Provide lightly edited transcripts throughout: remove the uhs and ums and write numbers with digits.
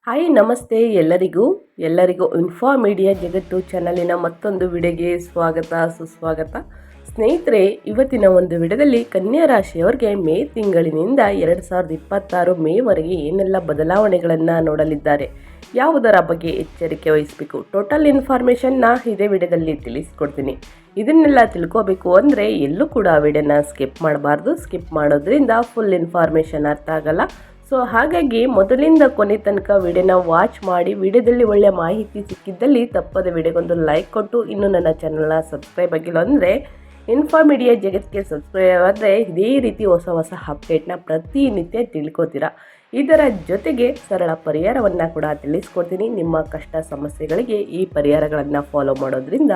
Hi ನಮಸ್ತೆ ಎಲ್ಲರಿಗೂ info media ಜಗತ್ತು ಚಾನಲಿನ ಮತ್ತೊಂದು ವಿಡಿಯೋಗೆ ಸ್ವಾಗತ ಸುಸ್ವಾಗತ. ಸ್ನೇಹಿತರೆ, ಇವತ್ತಿನ ಒಂದು ವಿಡಿಯೋದಲ್ಲಿ ಕನ್ಯಾ ರಾಶಿಯವರಿಗೆ ಮೇ ತಿಂಗಳಿನಿಂದ 2026 ಮೇವರೆಗೆ ಏನೆಲ್ಲ ಬದಲಾವಣೆಗಳನ್ನು ನೋಡಲಿದ್ದಾರೆ, ಯಾವುದರ ಬಗ್ಗೆ ಎಚ್ಚರಿಕೆ ವಹಿಸಬೇಕು, ಟೋಟಲ್ ಇನ್ಫಾರ್ಮೇಷನ್ನ ಇದೇ ವಿಡಿಯೋದಲ್ಲಿ ತಿಳಿಸ್ಕೊಡ್ತೀನಿ. ಇದನ್ನೆಲ್ಲ ತಿಳ್ಕೋಬೇಕು ಅಂದರೆ ಎಲ್ಲೂ ಕೂಡ ವಿಡಿಯೋನ ಸ್ಕಿಪ್ ಮಾಡಬಾರ್ದು. ಸ್ಕಿಪ್ ಮಾಡೋದ್ರಿಂದ ಫುಲ್ ಇನ್ಫಾರ್ಮೇಷನ್ ಅರ್ಥ ಆಗಲ್ಲ. ಸೊ ಹಾಗಾಗಿ ಮೊದಲಿಂದ ಕೊನೆ ತನಕ ವಿಡಿಯೋನ ವಾಚ್ ಮಾಡಿ, ವಿಡಿಯೋದಲ್ಲಿ ಒಳ್ಳೆಯ ಮಾಹಿತಿ ಸಿಕ್ಕಿದ್ದಲ್ಲಿ ತಪ್ಪದೆ ವಿಡಿಯೋಗೊಂದು ಲೈಕ್ ಕೊಟ್ಟು, ಇನ್ನು ನನ್ನ ಚಾನಲ್ನ ಸಬ್ಸ್ಕ್ರೈಬ್ ಆಗಿಲ್ಲ ಅಂದರೆ ಇನ್ಫಾ ಮೀಡಿಯಾ ಜಗತ್ತಿಗೆ ಸಬ್ಸ್ಕ್ರೈಬ್ ಆದರೆ ಇದೇ ರೀತಿ ಹೊಸ ಅಪ್ಡೇಟ್ನ ಪ್ರತಿನಿತ್ಯ ತಿಳ್ಕೊತೀರಾ. ಇದರ ಜೊತೆಗೆ ಸರಳ ಪರಿಹಾರವನ್ನು ಕೂಡ ತಿಳಿಸ್ಕೊಡ್ತೀನಿ. ನಿಮ್ಮ ಕಷ್ಟ ಸಮಸ್ಯೆಗಳಿಗೆ ಈ ಪರಿಹಾರಗಳನ್ನು ಫಾಲೋ ಮಾಡೋದ್ರಿಂದ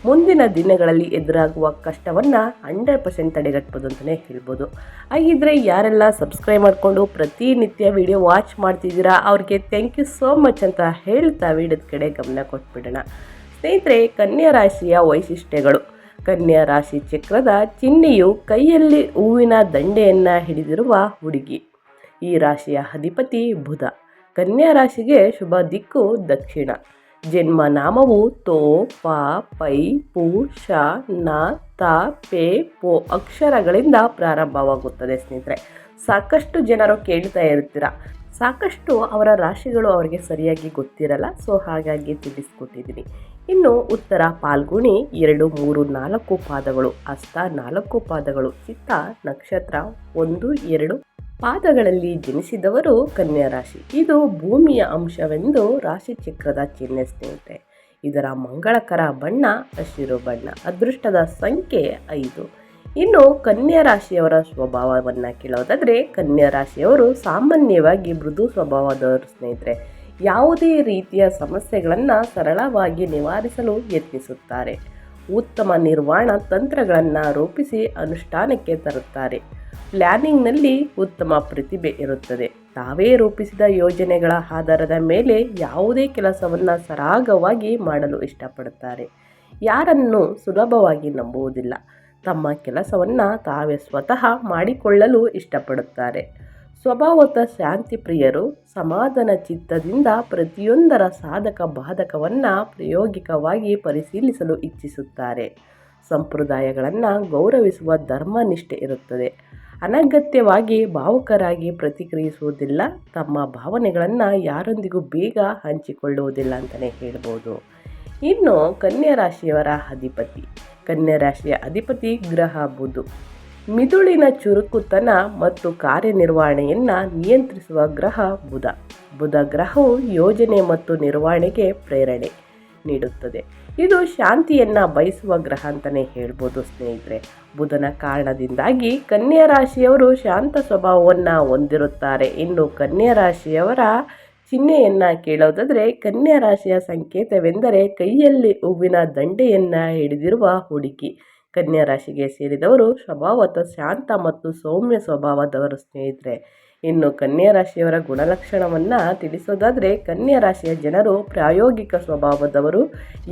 ಮುಂದಿನ ದಿನಗಳಲ್ಲಿ ಎದುರಾಗುವ ಕಷ್ಟವನ್ನು 100% ತಡೆಗಟ್ಬೋದು ಅಂತಲೇ ಹೇಳ್ಬೋದು. ಹಾಗಿದ್ರೆ ಯಾರೆಲ್ಲ ಸಬ್ಸ್ಕ್ರೈಬ್ ಮಾಡಿಕೊಂಡು ಪ್ರತಿನಿತ್ಯ ವಿಡಿಯೋ ವಾಚ್ ಮಾಡ್ತಿದ್ದೀರಾ ಅವ್ರಿಗೆ ಥ್ಯಾಂಕ್ ಯು ಸೋ ಮಚ್ ಅಂತ ಹೇಳ್ತಾ ವಿಡಿಯೋದ ಕಡೆ ಗಮನ ಕೊಟ್ಬಿಡೋಣ. ಸ್ನೇಹಿತರೆ, ಕನ್ಯಾ ರಾಶಿಯ ವೈಶಿಷ್ಟ್ಯಗಳು. ಕನ್ಯಾ ರಾಶಿ ಚಕ್ರದ ಚಿಹ್ನೆಯು ಕೈಯಲ್ಲಿ ಹೂವಿನ ದಂಡೆಯನ್ನು ಹಿಡಿದಿರುವ ಹುಡುಗಿ. ಈ ರಾಶಿಯ ಅಧಿಪತಿ ಬುಧ. ಕನ್ಯಾ ರಾಶಿಗೆ ಶುಭ ದಿಕ್ಕು ದಕ್ಷಿಣ. ಜನ್ಮ ನಾಮವು ತೋ, ಪ, ಪೈ, ಪು, ಶ, ನ, ತ, ಪೆ, ಪೋ ಅಕ್ಷರಗಳಿಂದ ಪ್ರಾರಂಭವಾಗುತ್ತದೆ. ಸ್ನೇಹಿತರೆ, ಸಾಕಷ್ಟು ಜನರು ಕೇಳ್ತಾ ಇರ್ತೀರ, ಸಾಕಷ್ಟು ಅವರ ರಾಶಿಗಳು ಅವರಿಗೆ ಸರಿಯಾಗಿ ಗೊತ್ತಿರಲ್ಲ. ಸೊ ಹಾಗಾಗಿ ತಿಳಿಸ್ಕೊಟ್ಟಿದ್ದೀನಿ. ಇನ್ನು ಉತ್ತರ ಪಾಲ್ಗುಣಿ 2, 3, 4 ಪಾದಗಳು, ಹಸ್ತ 4 ಪಾದಗಳು, ಚಿತ್ತ ನಕ್ಷತ್ರ 1, 2 ಪಾದಗಳಲ್ಲಿ ಜನಿಸಿದವರು ಕನ್ಯಾ ರಾಶಿ. ಇದು ಭೂಮಿಯ ಅಂಶವೆಂದು ರಾಶಿ ಚಕ್ರದ ಚಿಹ್ನೆ. ಸ್ನೇಹಿತರೆ, ಇದರ ಮಂಗಳಕರ ಬಣ್ಣ ಹಸಿರು ಬಣ್ಣ. ಅದೃಷ್ಟದ ಸಂಖ್ಯೆ 5. ಇನ್ನು ಕನ್ಯಾ ರಾಶಿಯವರ ಸ್ವಭಾವವನ್ನು ಕೇಳೋದಾದರೆ, ಕನ್ಯಾ ರಾಶಿಯವರು ಸಾಮಾನ್ಯವಾಗಿ ಮೃದು ಸ್ವಭಾವದವರು. ಸ್ನೇಹಿತರೆ, ಯಾವುದೇ ರೀತಿಯ ಸಮಸ್ಯೆಗಳನ್ನು ಸರಳವಾಗಿ ನಿವಾರಿಸಲು ಯತ್ನಿಸುತ್ತಾರೆ. ಉತ್ತಮ ನಿರ್ವಹಣಾ ತಂತ್ರಗಳನ್ನು ರೂಪಿಸಿ ಅನುಷ್ಠಾನಕ್ಕೆ ತರುತ್ತಾರೆ. ಪ್ಲ್ಯಾನಿಂಗ್ನಲ್ಲಿ ಉತ್ತಮ ಪ್ರತಿಭೆ ಇರುತ್ತದೆ. ತಾವೇ ರೂಪಿಸಿದ ಯೋಜನೆಗಳ ಆಧಾರದ ಮೇಲೆ ಯಾವುದೇ ಕೆಲಸವನ್ನು ಸರಾಗವಾಗಿ ಮಾಡಲು ಇಷ್ಟಪಡುತ್ತಾರೆ. ಯಾರನ್ನು ಸುಲಭವಾಗಿ ನಂಬುವುದಿಲ್ಲ. ತಮ್ಮ ಕೆಲಸವನ್ನು ತಾವೇ ಸ್ವತಃ ಮಾಡಿಕೊಳ್ಳಲು ಇಷ್ಟಪಡುತ್ತಾರೆ. ಸ್ವಭಾವತಃ ಶಾಂತಿ ಪ್ರಿಯರು. ಸಮಾಧಾನ ಚಿತ್ತದಿಂದ ಪ್ರತಿಯೊಂದರ ಸಾಧಕ ಬಾಧಕವನ್ನು ಪ್ರಾಯೋಗಿಕವಾಗಿ ಪರಿಶೀಲಿಸಲು ಇಚ್ಛಿಸುತ್ತಾರೆ. ಸಂಪ್ರದಾಯಗಳನ್ನು ಗೌರವಿಸುವ ಧರ್ಮನಿಷ್ಠೆ ಇರುತ್ತದೆ. ಅನಗತ್ಯವಾಗಿ ಭಾವುಕರಾಗಿ ಪ್ರತಿಕ್ರಿಯಿಸುವುದಿಲ್ಲ. ತಮ್ಮ ಭಾವನೆಗಳನ್ನು ಯಾರೊಂದಿಗೂ ಬೇಗ ಹಂಚಿಕೊಳ್ಳುವುದಿಲ್ಲ ಅಂತಲೇ ಹೇಳ್ಬೋದು. ಇನ್ನು ಕನ್ಯಾ ರಾಶಿಯವರ ಅಧಿಪತಿ. ಕನ್ಯಾ ರಾಶಿಯ ಅಧಿಪತಿ ಗ್ರಹ ಬುಧ. ಮಿದುಳಿನ ಚುರುಕುತನ ಮತ್ತು ಕಾರ್ಯನಿರ್ವಹಣೆಯನ್ನು ನಿಯಂತ್ರಿಸುವ ಗ್ರಹ ಬುಧ. ಬುಧ ಗ್ರಹವು ಯೋಜನೆ ಮತ್ತು ನಿರ್ವಹಣೆಗೆ ಪ್ರೇರಣೆ ನೀಡುತ್ತದೆ. ಇದು ಶಾಂತಿಯನ್ನು ಬಯಸುವ ಗ್ರಹ ಅಂತಲೇ ಹೇಳ್ಬೋದು. ಸ್ನೇಹಿತರೆ, ಬುಧನ ಕಾರಣದಿಂದಾಗಿ ಕನ್ಯಾ ರಾಶಿಯವರು ಶಾಂತ ಸ್ವಭಾವವನ್ನು ಹೊಂದಿರುತ್ತಾರೆ. ಇನ್ನು ಕನ್ಯಾ ರಾಶಿಯವರ ಚಿಹ್ನೆಯನ್ನು ಕೇಳೋದಾದರೆ, ಕನ್ಯಾ ರಾಶಿಯ ಸಂಕೇತವೆಂದರೆ ಕೈಯಲ್ಲಿ ಹೂವಿನ ದಂಡೆಯನ್ನು ಹಿಡಿದಿರುವ ಹುಡುಗಿ. ಕನ್ಯಾ ರಾಶಿಗೆ ಸೇರಿದವರು ಸ್ವಭಾವತಃ ಶಾಂತ ಮತ್ತು ಸೌಮ್ಯ ಸ್ವಭಾವದವರು. ಸ್ನೇಹಿತರೆ, ಇನ್ನು ಕನ್ಯಾ ರಾಶಿಯವರ ಗುಣಲಕ್ಷಣವನ್ನು ತಿಳಿಸೋದಾದರೆ, ಕನ್ಯಾ ರಾಶಿಯ ಜನರು ಪ್ರಾಯೋಗಿಕ ಸ್ವಭಾವದವರು.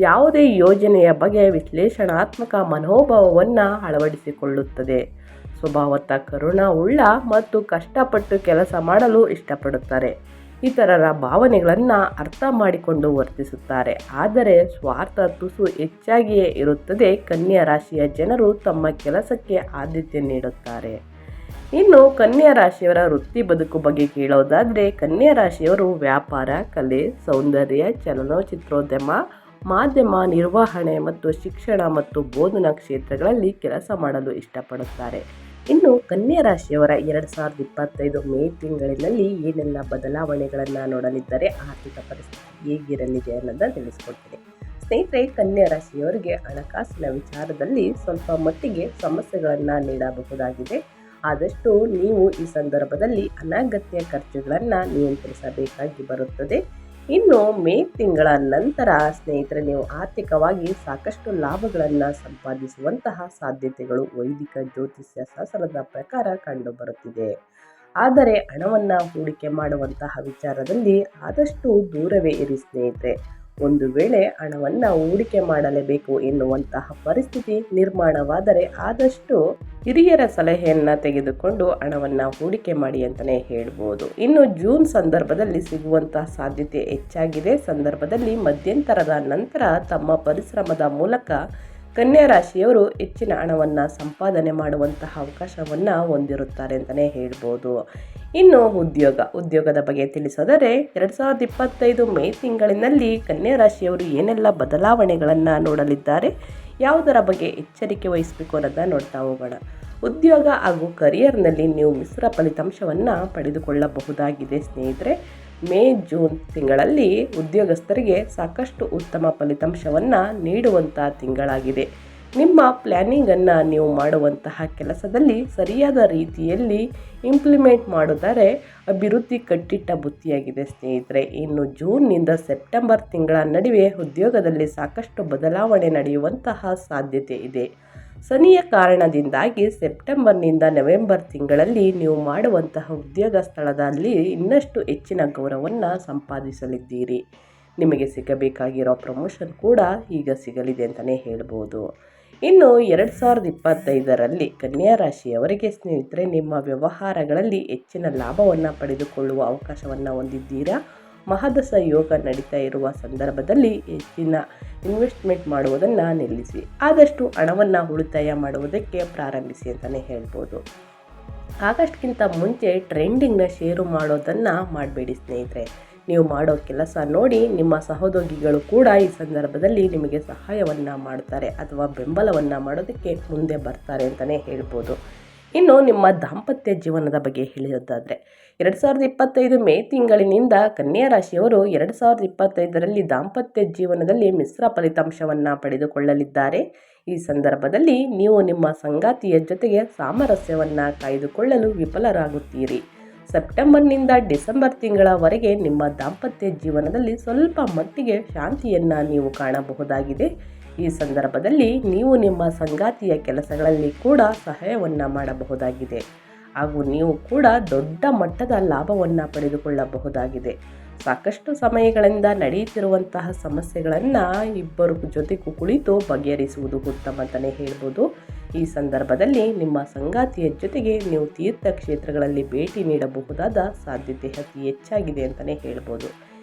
ಯಾವುದೇ ಯೋಜನೆಯ ಬಗ್ಗೆ ವಿಶ್ಲೇಷಣಾತ್ಮಕ ಮನೋಭಾವವನ್ನು ಅಳವಡಿಸಿಕೊಳ್ಳುತ್ತದೆ. ಸ್ವಭಾವತಃ ಕರುಣಾವುಳ್ಳ ಮತ್ತು ಕಷ್ಟಪಟ್ಟು ಕೆಲಸ ಮಾಡಲು ಇಷ್ಟಪಡುತ್ತಾರೆ. ಇತರರ ಭಾವನೆಗಳನ್ನು ಅರ್ಥ ಮಾಡಿಕೊಂಡು ವರ್ತಿಸುತ್ತಾರೆ. ಆದರೆ ಸ್ವಾರ್ಥ ತುಸು ಹೆಚ್ಚಾಗಿಯೇ ಇರುತ್ತದೆ. ಕನ್ಯಾ ರಾಶಿಯ ಜನರು ತಮ್ಮ ಕೆಲಸಕ್ಕೆ ಆದ್ಯತೆ ನೀಡುತ್ತಾರೆ. ಇನ್ನು ಕನ್ಯಾ ರಾಶಿಯವರ ವೃತ್ತಿ ಬದುಕು ಬಗ್ಗೆ ಕೇಳೋದಾದರೆ, ಕನ್ಯಾ ರಾಶಿಯವರು ವ್ಯಾಪಾರ, ಕಲೆ, ಸೌಂದರ್ಯ, ಚಲನಚಿತ್ರೋದ್ಯಮ, ಮಾಧ್ಯಮ ನಿರ್ವಹಣೆ ಮತ್ತು ಶಿಕ್ಷಣ ಮತ್ತು ಬೋಧನಾ ಕ್ಷೇತ್ರಗಳಲ್ಲಿ ಕೆಲಸ ಮಾಡಲು ಇಷ್ಟಪಡುತ್ತಾರೆ. ಇನ್ನು ಕನ್ಯಾ ರಾಶಿಯವರ 2025 ಮೇ ತಿಂಗಳಿನಲ್ಲಿ ಏನೆಲ್ಲ ಬದಲಾವಣೆಗಳನ್ನು ನೋಡಲಿದ್ದಾರೆ, ಆರ್ಥಿಕ ಪರಿಸ್ಥಿತಿ ಹೇಗಿರಲಿದೆ ಅನ್ನೋದನ್ನು ತಿಳಿಸ್ಕೊಡ್ತೀನಿ. ಸ್ನೇಹಿತರೆ, ಕನ್ಯಾ ರಾಶಿಯವರಿಗೆ ಹಣಕಾಸಿನ ವಿಚಾರದಲ್ಲಿ ಸ್ವಲ್ಪ ಮಟ್ಟಿಗೆ ಸಮಸ್ಯೆಗಳನ್ನು ನೀಡಬಹುದಾಗಿದೆ. ಆದಷ್ಟು ನೀವು ಈ ಸಂದರ್ಭದಲ್ಲಿ ಅನಗತ್ಯ ಖರ್ಚುಗಳನ್ನು ನಿಯಂತ್ರಿಸಬೇಕಾಗಿ ಬರುತ್ತದೆ. ಇನ್ನು ಮೇ ತಿಂಗಳ ನಂತರ ಸ್ನೇಹಿತರೆ, ನೀವು ಆರ್ಥಿಕವಾಗಿ ಸಾಕಷ್ಟು ಲಾಭಗಳನ್ನು ಸಂಪಾದಿಸುವಂತಹ ಸಾಧ್ಯತೆಗಳು ವೈದಿಕ ಜ್ಯೋತಿಷ್ಯ ಶಾಸ್ತ್ರದ ಪ್ರಕಾರ ಕಂಡುಬರುತ್ತಿದೆ. ಆದರೆ ಹಣವನ್ನು ಹೂಡಿಕೆ ಮಾಡುವಂತಹ ವಿಚಾರದಲ್ಲಿ ಆದಷ್ಟು ದೂರವೇ ಇರಿ. ಸ್ನೇಹಿತರೆ, ಒಂದು ವೇಳೆ ಹಣವನ್ನು ಹೂಡಿಕೆ ಮಾಡಲೇಬೇಕು ಎನ್ನುವಂತಹ ಪರಿಸ್ಥಿತಿ ನಿರ್ಮಾಣವಾದರೆ ಆದಷ್ಟು ಹಿರಿಯರ ಸಲಹೆಯನ್ನು ತೆಗೆದುಕೊಂಡು ಹಣವನ್ನು ಹೂಡಿಕೆ ಮಾಡಿ ಅಂತಲೇ ಹೇಳ್ಬೋದು. ಇನ್ನು ಜೂನ್ ಸಂದರ್ಭದಲ್ಲಿ ಸಿಗುವಂತಹ ಸಾಧ್ಯತೆ ಹೆಚ್ಚಾಗಿದೆ. ಸಂದರ್ಭದಲ್ಲಿ ಮಧ್ಯಂತರದ ನಂತರ ತಮ್ಮ ಪರಿಶ್ರಮದ ಮೂಲಕ ಕನ್ಯಾ ರಾಶಿಯವರು ಹೆಚ್ಚಿನ ಹಣವನ್ನು ಸಂಪಾದನೆ ಮಾಡುವಂತಹ ಅವಕಾಶವನ್ನು ಹೊಂದಿರುತ್ತಾರೆ ಅಂತಲೇ ಹೇಳ್ಬೋದು. ಇನ್ನು ಉದ್ಯೋಗದ ಬಗ್ಗೆ ತಿಳಿಸೋದರೆ 2025 ಮೇ ತಿಂಗಳಿನಲ್ಲಿ ಕನ್ಯಾ ರಾಶಿಯವರು ಏನೆಲ್ಲ ಬದಲಾವಣೆಗಳನ್ನು ನೋಡಲಿದ್ದಾರೆ, ಯಾವುದರ ಬಗ್ಗೆ ಎಚ್ಚರಿಕೆ ವಹಿಸಬೇಕು ಅನ್ನೋದನ್ನ ನೋಡ್ತಾ ಹೋಗೋಣ. ಉದ್ಯೋಗ ಹಾಗೂ ಕರಿಯರ್ನಲ್ಲಿ ನೀವು ಮಿಶ್ರ ಫಲಿತಾಂಶವನ್ನು ಪಡೆದುಕೊಳ್ಳಬಹುದಾಗಿದೆ ಸ್ನೇಹಿತರೆ. ಮೇ ಜೂನ್ ತಿಂಗಳಲ್ಲಿ ಉದ್ಯೋಗಸ್ಥರಿಗೆ ಸಾಕಷ್ಟು ಉತ್ತಮ ಫಲಿತಾಂಶವನ್ನು ನೀಡುವಂಥ ತಿಂಗಳಾಗಿದೆ. ನಿಮ್ಮ ಪ್ಲ್ಯಾನಿಂಗನ್ನು ನೀವು ಮಾಡುವಂತಹ ಕೆಲಸದಲ್ಲಿ ಸರಿಯಾದ ರೀತಿಯಲ್ಲಿ ಇಂಪ್ಲಿಮೆಂಟ್ ಮಾಡಿದರೆ ಅಭಿವೃದ್ಧಿ ಕಟ್ಟಿಟ್ಟ ಬುತ್ತಿಯಾಗಿದೆ ಸ್ನೇಹಿತರೆ. ಇನ್ನು ಜೂನ್ನಿಂದ ಸೆಪ್ಟೆಂಬರ್ ತಿಂಗಳ ನಡುವೆ ಉದ್ಯೋಗದಲ್ಲಿ ಸಾಕಷ್ಟು ಬದಲಾವಣೆ ನಡೆಯುವಂತಹ ಸಾಧ್ಯತೆ ಇದೆ. ಶನಿಯ ಕಾರಣದಿಂದಾಗಿ ಸೆಪ್ಟೆಂಬರ್ನಿಂದ ನವೆಂಬರ್ ತಿಂಗಳಲ್ಲಿ ನೀವು ಮಾಡುವಂತಹ ಉದ್ಯೋಗ ಸ್ಥಳದಲ್ಲಿ ಇನ್ನಷ್ಟು ಹೆಚ್ಚಿನ ಗೌರವವನ್ನು ಸಂಪಾದಿಸಲಿದ್ದೀರಿ. ನಿಮಗೆ ಸಿಗಬೇಕಾಗಿರೋ ಪ್ರಮೋಷನ್ ಕೂಡ ಈಗ ಸಿಗಲಿದೆ ಅಂತಲೇ ಹೇಳ್ಬೋದು. ಇನ್ನು 2025ರಲ್ಲಿ ಕನ್ಯಾ ರಾಶಿಯವರಿಗೆ ಸ್ನೇಹಿತರೆ, ನಿಮ್ಮ ವ್ಯವಹಾರಗಳಲ್ಲಿ ಹೆಚ್ಚಿನ ಲಾಭವನ್ನು ಪಡೆದುಕೊಳ್ಳುವ ಅವಕಾಶವನ್ನು ಹೊಂದಿದ್ದೀರಾ. ಮಹದಶ ಯೋಗ ನಡೀತಾ ಇರುವ ಸಂದರ್ಭದಲ್ಲಿ ಹೆಚ್ಚಿನ ಇನ್ವೆಸ್ಟ್ಮೆಂಟ್ ಮಾಡುವುದನ್ನು ನಿಲ್ಲಿಸಿ. ಆದಷ್ಟು ಹಣವನ್ನು ಉಳಿತಾಯ ಮಾಡುವುದಕ್ಕೆ ಪ್ರಾರಂಭಿಸಿ ಅಂತಲೇ ಹೇಳ್ಬೋದು. ಆಗಸ್ಟ್ಗಿಂತ ಮುಂಚೆ ಟ್ರೆಂಡಿಂಗ್ನ ಷೇರು ಮಾಡೋದನ್ನು ಮಾಡಬೇಡಿ ಸ್ನೇಹಿತರೆ. ನೀವು ಮಾಡೋ ಕೆಲಸ ನೋಡಿ ನಿಮ್ಮ ಸಹೋದ್ಯೋಗಿಗಳು ಕೂಡ ಈ ಸಂದರ್ಭದಲ್ಲಿ ನಿಮಗೆ ಸಹಾಯವನ್ನು ಮಾಡ್ತಾರೆ ಅಥವಾ ಬೆಂಬಲವನ್ನು ಮಾಡೋದಕ್ಕೆ ಮುಂದೆ ಬರ್ತಾರೆ ಅಂತಲೇ ಹೇಳ್ಬೋದು. ಇನ್ನು ನಿಮ್ಮ ದಾಂಪತ್ಯ ಜೀವನದ ಬಗ್ಗೆ ಹೇಳೋದಾದರೆ 2025 ಮೇ ತಿಂಗಳಿನಿಂದ ಕನ್ಯಾ ರಾಶಿಯವರು 2025ರಲ್ಲಿ ದಾಂಪತ್ಯ ಜೀವನದಲ್ಲಿ ಮಿಶ್ರ ಫಲಿತಾಂಶವನ್ನು ಪಡೆದುಕೊಳ್ಳಲಿದ್ದಾರೆ. ಈ ಸಂದರ್ಭದಲ್ಲಿ ನೀವು ನಿಮ್ಮ ಸಂಗಾತಿಯ ಜೊತೆಗೆ ಸಾಮರಸ್ಯವನ್ನು ಕಾಯ್ದುಕೊಳ್ಳಲು ವಿಫಲರಾಗುತ್ತೀರಿ. ಸೆಪ್ಟೆಂಬರ್ನಿಂದ ಡಿಸೆಂಬರ್ ತಿಂಗಳವರೆಗೆ ನಿಮ್ಮ ದಾಂಪತ್ಯ ಜೀವನದಲ್ಲಿ ಸ್ವಲ್ಪ ಮಟ್ಟಿಗೆ ಶಾಂತಿಯನ್ನು ನೀವು ಕಾಣಬಹುದಾಗಿದೆ. ಈ ಸಂದರ್ಭದಲ್ಲಿ ನೀವು ನಿಮ್ಮ ಸಂಗಾತಿಯ ಕೆಲಸಗಳಲ್ಲಿ ಕೂಡ ಸಹಾಯವನ್ನು ಮಾಡಬಹುದಾಗಿದೆ ಹಾಗೂ ನೀವು ಕೂಡ ದೊಡ್ಡ ಮಟ್ಟದ ಲಾಭವನ್ನು ಪಡೆದುಕೊಳ್ಳಬಹುದಾಗಿದೆ. ಸಾಕಷ್ಟು ಸಮಯಗಳಿಂದ ನಡೆಯುತ್ತಿರುವಂತಹ ಸಮಸ್ಯೆಗಳನ್ನು ಇಬ್ಬರು ಜೊತೆಗೂ ಕುಳಿತು ಬಗೆಹರಿಸುವುದು ಉತ್ತಮ ಅಂತಲೇ ಹೇಳ್ಬೋದು. ಈ ಸಂದರ್ಭದಲ್ಲಿ ನಿಮ್ಮ ಸಂಗಾತಿಯ ಜೊತೆಗೆ ನೀವು ತೀರ್ಥಕ್ಷೇತ್ರಗಳಲ್ಲಿ ಭೇಟಿ ನೀಡಬಹುದಾದ ಸಾಧ್ಯತೆ ಅತಿ ಹೆಚ್ಚಾಗಿದೆ ಅಂತಲೇ ಹೇಳ್ಬೋದು.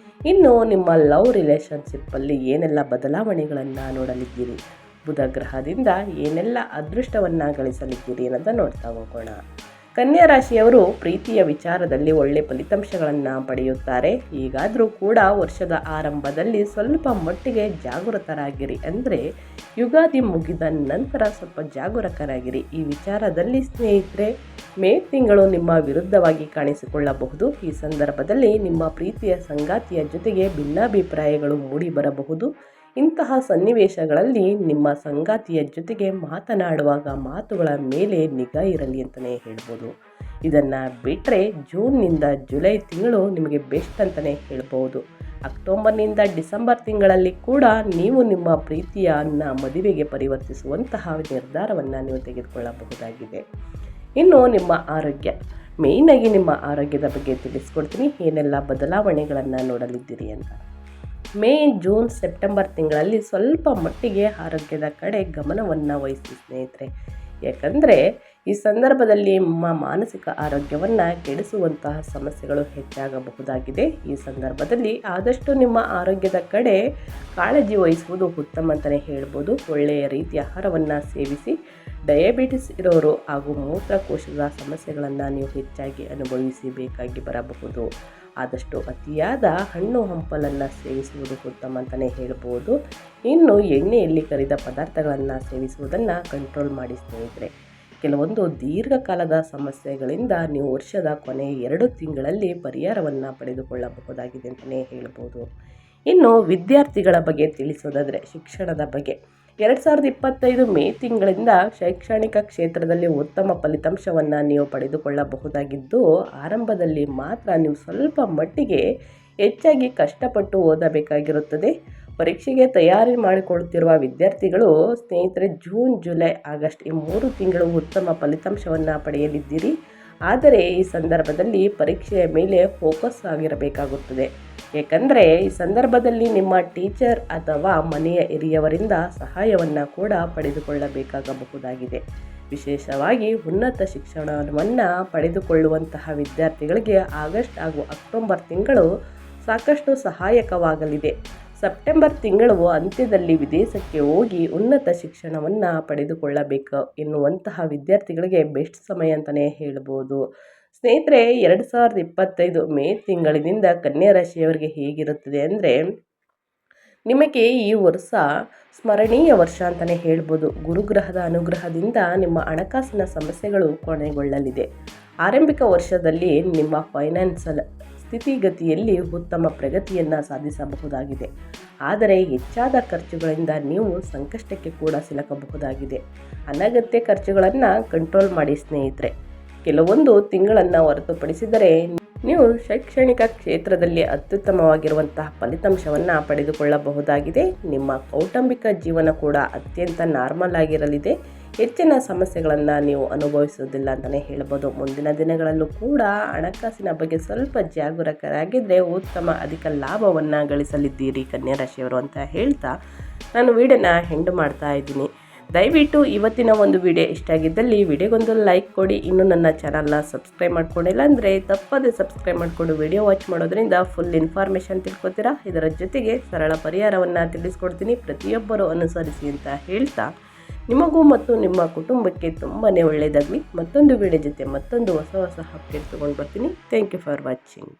ಇನ್ನು ನಿಮ್ಮ ಲವ್ ರಿಲೇಷನ್ಶಿಪ್ಪಲ್ಲಿ ಏನೆಲ್ಲ ಬದಲಾವಣೆಗಳನ್ನು ನೋಡಲಿದ್ದೀರಿ, ಬುಧ ಗ್ರಹದಿಂದ ಏನೆಲ್ಲ ಅದೃಷ್ಟವನ್ನು ಗಳಿಸಲಿದ್ದೀರಿ ಅನ್ನೋದನ್ನು ನೋಡ್ತಾ ಹೋಗೋಣ. ಕನ್ಯಾ ರಾಶಿಯವರು ಪ್ರೀತಿಯ ವಿಚಾರದಲ್ಲಿ ಒಳ್ಳೆ ಫಲಿತಾಂಶಗಳನ್ನು ಪಡೆಯುತ್ತಾರೆ. ಈಗಾದರೂ ಕೂಡ ವರ್ಷದ ಆರಂಭದಲ್ಲಿ ಸ್ವಲ್ಪ ಮಟ್ಟಿಗೆ ಜಾಗೃತರಾಗಿರಿ. ಅಂದರೆ ಯುಗಾದಿ ಮುಗಿದ ನಂತರ ಸ್ವಲ್ಪ ಜಾಗರೂಕರಾಗಿರಿ. ಈ ವಿಚಾರದಲ್ಲಿ ಸ್ನೇಹಿತರೆ, ಮೇ ತಿಂಗಳು ನಿಮ್ಮ ವಿರುದ್ಧವಾಗಿ ಕಾಣಿಸಿಕೊಳ್ಳಬಹುದು. ಈ ಸಂದರ್ಭದಲ್ಲಿ ನಿಮ್ಮ ಪ್ರೀತಿಯ ಸಂಗಾತಿಯ ಜೊತೆಗೆ ಭಿನ್ನಾಭಿಪ್ರಾಯಗಳು ಮೂಡಿ ಬರಬಹುದು. ಇಂತಹ ಸನ್ನಿವೇಶಗಳಲ್ಲಿ ನಿಮ್ಮ ಸಂಗಾತಿಯ ಜೊತೆಗೆ ಮಾತನಾಡುವಾಗ ಮಾತುಗಳ ಮೇಲೆ ನಿಗಾ ಇರಲಿ ಅಂತಲೇ ಹೇಳ್ಬೋದು. ಇದನ್ನು ಬಿಟ್ಟರೆ ಜೂನ್ನಿಂದ ಜುಲೈ ತಿಂಗಳು ನಿಮಗೆ ಬೆಸ್ಟ್ ಅಂತಲೇ ಹೇಳ್ಬೋದು. ಅಕ್ಟೋಬರ್ನಿಂದ ಡಿಸೆಂಬರ್ ತಿಂಗಳಲ್ಲಿ ಕೂಡ ನೀವು ನಿಮ್ಮ ಪ್ರೀತಿಯನ್ನು ಮದುವೆಗೆ ಪರಿವರ್ತಿಸುವಂತಹ ನಿರ್ಧಾರವನ್ನು ನೀವು ತೆಗೆದುಕೊಳ್ಳಬಹುದಾಗಿದೆ. ಇನ್ನು ನಿಮ್ಮ ಆರೋಗ್ಯ, ಮೇಯ್ನಾಗಿ ನಿಮ್ಮ ಆರೋಗ್ಯದ ಬಗ್ಗೆ ತಿಳಿಸ್ಕೊಡ್ತೀನಿ, ಏನೆಲ್ಲ ಬದಲಾವಣೆಗಳನ್ನು ನೋಡಲಿದ್ದೀರಿ ಅಂತ. ಮೇ ಜೂನ್ ಸೆಪ್ಟೆಂಬರ್ ತಿಂಗಳಲ್ಲಿ ಸ್ವಲ್ಪ ಮಟ್ಟಿಗೆ ಆರೋಗ್ಯದ ಕಡೆ ಗಮನವನ್ನು ವಹಿಸಿ ಸ್ನೇಹಿತರೆ. ಯಾಕಂದರೆ ಈ ಸಂದರ್ಭದಲ್ಲಿ ನಿಮ್ಮ ಮಾನಸಿಕ ಆರೋಗ್ಯವನ್ನು ಕೆಡಿಸುವಂತಹ ಸಮಸ್ಯೆಗಳು ಹೆಚ್ಚಾಗಬಹುದಾಗಿದೆ. ಈ ಸಂದರ್ಭದಲ್ಲಿ ಆದಷ್ಟು ನಿಮ್ಮ ಆರೋಗ್ಯದ ಕಡೆ ಕಾಳಜಿ ವಹಿಸುವುದು ಉತ್ತಮ ಅಂತಲೇ ಹೇಳ್ಬೋದು. ಒಳ್ಳೆಯ ರೀತಿಯ ಆಹಾರವನ್ನು ಸೇವಿಸಿ. ಡಯಾಬಿಟಿಸ್ ಇರೋರು ಹಾಗೂ ಮೂತ್ರಕೋಶದ ಸಮಸ್ಯೆಗಳನ್ನು ನೀವು ಹೆಚ್ಚಾಗಿ ಅನುಭವಿಸಬೇಕಾಗಿ ಬರಬಹುದು. ಆದಷ್ಟು ಅತಿಯಾದ ಹಣ್ಣು ಹಂಪಲನ್ನು ಸೇವಿಸುವುದು ಉತ್ತಮ ಅಂತಲೇ ಹೇಳ್ಬೋದು. ಇನ್ನು ಎಣ್ಣೆಯಲ್ಲಿ ಕರಿದ ಪದಾರ್ಥಗಳನ್ನು ಸೇವಿಸುವುದನ್ನು ಕಂಟ್ರೋಲ್ ಮಾಡಿ ಸ್ನೇಹಿತರೆ. ಕೆಲವೊಂದು ದೀರ್ಘಕಾಲದ ಸಮಸ್ಯೆಗಳಿಂದ ನೀವು ವರ್ಷದ ಕೊನೆಯ 2 ತಿಂಗಳಲ್ಲಿ ಪರಿಹಾರವನ್ನು ಪಡೆದುಕೊಳ್ಳಬಹುದಾಗಿದೆ ಅಂತಲೇ ಹೇಳ್ಬೋದು. ಇನ್ನು ವಿದ್ಯಾರ್ಥಿಗಳ ಬಗ್ಗೆ ತಿಳಿಸೋದಾದರೆ ಶಿಕ್ಷಣದ ಬಗ್ಗೆ 2025 ಮೇ ತಿಂಗಳಿಂದ ಶೈಕ್ಷಣಿಕ ಕ್ಷೇತ್ರದಲ್ಲಿ ಉತ್ತಮ ಫಲಿತಾಂಶವನ್ನು ನೀವು ಪಡೆದುಕೊಳ್ಳಬಹುದಾಗಿದ್ದು, ಆರಂಭದಲ್ಲಿ ಮಾತ್ರ ನೀವು ಸ್ವಲ್ಪ ಮಟ್ಟಿಗೆ ಹೆಚ್ಚಾಗಿ ಕಷ್ಟಪಟ್ಟು ಓದಬೇಕಾಗಿರುತ್ತದೆ. ಪರೀಕ್ಷೆಗೆ ತಯಾರಿ ಮಾಡಿಕೊಳ್ಳುತ್ತಿರುವ ವಿದ್ಯಾರ್ಥಿಗಳು ಸ್ನೇಹಿತರೆ ಜೂನ್ ಜುಲೈ ಆಗಸ್ಟ್ ಈ 3 ತಿಂಗಳು ಉತ್ತಮ ಫಲಿತಾಂಶವನ್ನು ಪಡೆಯಲಿದ್ದೀರಿ. ಆದರೆ ಈ ಸಂದರ್ಭದಲ್ಲಿ ಪರೀಕ್ಷೆಯ ಮೇಲೆ ಫೋಕಸ್ ಆಗಿರಬೇಕಾಗುತ್ತದೆ. ಏಕೆಂದರೆ ಈ ಸಂದರ್ಭದಲ್ಲಿ ನಿಮ್ಮ ಟೀಚರ್ ಅಥವಾ ಮನೆಯ ಹಿರಿಯವರಿಂದ ಸಹಾಯವನ್ನು ಕೂಡ ಪಡೆದುಕೊಳ್ಳಬೇಕಾಗಬಹುದಾಗಿದೆ. ವಿಶೇಷವಾಗಿ ಉನ್ನತ ಶಿಕ್ಷಣವನ್ನು ಪಡೆದುಕೊಳ್ಳುವಂತಹ ವಿದ್ಯಾರ್ಥಿಗಳಿಗೆ ಆಗಸ್ಟ್ ಹಾಗೂ ಅಕ್ಟೋಬರ್ ತಿಂಗಳು ಸಾಕಷ್ಟು ಸಹಾಯಕವಾಗಲಿದೆ. ಸೆಪ್ಟೆಂಬರ್ ತಿಂಗಳು ಅಂತ್ಯದಲ್ಲಿ ವಿದೇಶಕ್ಕೆ ಹೋಗಿ ಉನ್ನತ ಶಿಕ್ಷಣವನ್ನು ಪಡೆದುಕೊಳ್ಳಬೇಕು ಎನ್ನುವಂತಹ ವಿದ್ಯಾರ್ಥಿಗಳಿಗೆ ಬೆಸ್ಟ್ ಸಮಯ ಅಂತಲೇ ಹೇಳ್ಬೋದು. ಸ್ನೇಹಿತರೆ, 2025 ಮೇ ತಿಂಗಳಿನಿಂದ ಕನ್ಯಾ ರಾಶಿಯವರಿಗೆ ಹೇಗಿರುತ್ತದೆ ಅಂದರೆ, ನಿಮಗೆ ಈ ವರ್ಷ ಸ್ಮರಣೀಯ ವರ್ಷ ಅಂತಲೇ ಹೇಳ್ಬೋದು. ಗುರುಗ್ರಹದ ಅನುಗ್ರಹದಿಂದ ನಿಮ್ಮ ಹಣಕಾಸಿನ ಸಮಸ್ಯೆಗಳು ಕೊನೆಗೊಳ್ಳಲಿದೆ. ಆರಂಭಿಕ ವರ್ಷದಲ್ಲಿ ನಿಮ್ಮ ಫೈನಾನ್ಷಿಯಲ್ ಸ್ಥಿತಿಗತಿಯಲ್ಲಿ ಉತ್ತಮ ಪ್ರಗತಿಯನ್ನು ಸಾಧಿಸಬಹುದಾಗಿದೆ. ಆದರೆ ಹೆಚ್ಚಾದ ಖರ್ಚುಗಳಿಂದ ನೀವು ಸಂಕಷ್ಟಕ್ಕೆ ಕೂಡ ಸಿಲುಕಬಹುದಾಗಿದೆ. ಅನಗತ್ಯ ಖರ್ಚುಗಳನ್ನು ಕಂಟ್ರೋಲ್ ಮಾಡಿ ಸ್ನೇಹಿತರೆ. ಕೆಲವೊಂದು ತಿಂಗಳನ್ನು ಹೊರತುಪಡಿಸಿದರೆ ನೀವು ಶೈಕ್ಷಣಿಕ ಕ್ಷೇತ್ರದಲ್ಲಿ ಅತ್ಯುತ್ತಮವಾಗಿರುವಂತಹ ಫಲಿತಾಂಶವನ್ನು ಪಡೆದುಕೊಳ್ಳಬಹುದಾಗಿದೆ. ನಿಮ್ಮ ಕೌಟುಂಬಿಕ ಜೀವನ ಕೂಡ ಅತ್ಯಂತ ನಾರ್ಮಲ್ ಆಗಿರಲಿದೆ. ಹೆಚ್ಚಿನ ಸಮಸ್ಯೆಗಳನ್ನು ನೀವು ಅನುಭವಿಸುವುದಿಲ್ಲ ಅಂತಲೇ ಹೇಳ್ಬೋದು. ಮುಂದಿನ ದಿನಗಳಲ್ಲೂ ಕೂಡ ಹಣಕಾಸಿನ ಬಗ್ಗೆ ಸ್ವಲ್ಪ ಜಾಗರೂಕರಾಗಿದ್ದರೆ ಉತ್ತಮ ಅಧಿಕ ಲಾಭವನ್ನು ಗಳಿಸಲಿದ್ದೀರಿ ಕನ್ಯಾ ರಾಶಿಯವರು ಅಂತ ಹೇಳ್ತಾ ನಾನು ವಿಡಿಯೋನ ಎಂಡ್ ಮಾಡ್ತಾ ಇದ್ದೀನಿ. ದಯವಿಟ್ಟು ಇವತ್ತಿನ ಒಂದು ವಿಡಿಯೋ ಇಷ್ಟ ಆಗಿದ್ದಲ್ಲಿ ವಿಡಿಯೋಗೊಂದು ಲೈಕ್ ಕೊಡಿ. ಇನ್ನೂ ನನ್ನ ಚಾನಲ್ನ ಸಬ್ಸ್ಕ್ರೈಬ್ ಮಾಡ್ಕೊಂಡಿಲ್ಲ ಅಂದರೆ ತಪ್ಪದೇ ಸಬ್ಸ್ಕ್ರೈಬ್ ಮಾಡಿಕೊಂಡು ವಿಡಿಯೋ ವಾಚ್ ಮಾಡೋದ್ರಿಂದ ಫುಲ್ ಇನ್ಫಾರ್ಮೇಷನ್ ತಿಳ್ಕೊತೀರಾ. ಇದರ ಜೊತೆಗೆ ಸರಳ ಪರಿಹಾರವನ್ನು ತಿಳಿಸ್ಕೊಡ್ತೀನಿ, ಪ್ರತಿಯೊಬ್ಬರು ಅನುಸರಿಸಿ ಅಂತ ಹೇಳ್ತಾ ನಿಮಗೂ ಮತ್ತು ನಿಮ್ಮ ಕುಟುಂಬಕ್ಕೆ ತುಂಬಾ ಒಳ್ಳೆಯದಾಗಲಿ. ಮತ್ತೊಂದು ವಿಡಿಯೋ ಜೊತೆ ಮತ್ತೊಂದು ಹೊಸ ಅಪ್ಡೇಟ್ ತೊಗೊಂಡು ಬರ್ತೀನಿ. Thank you for watching.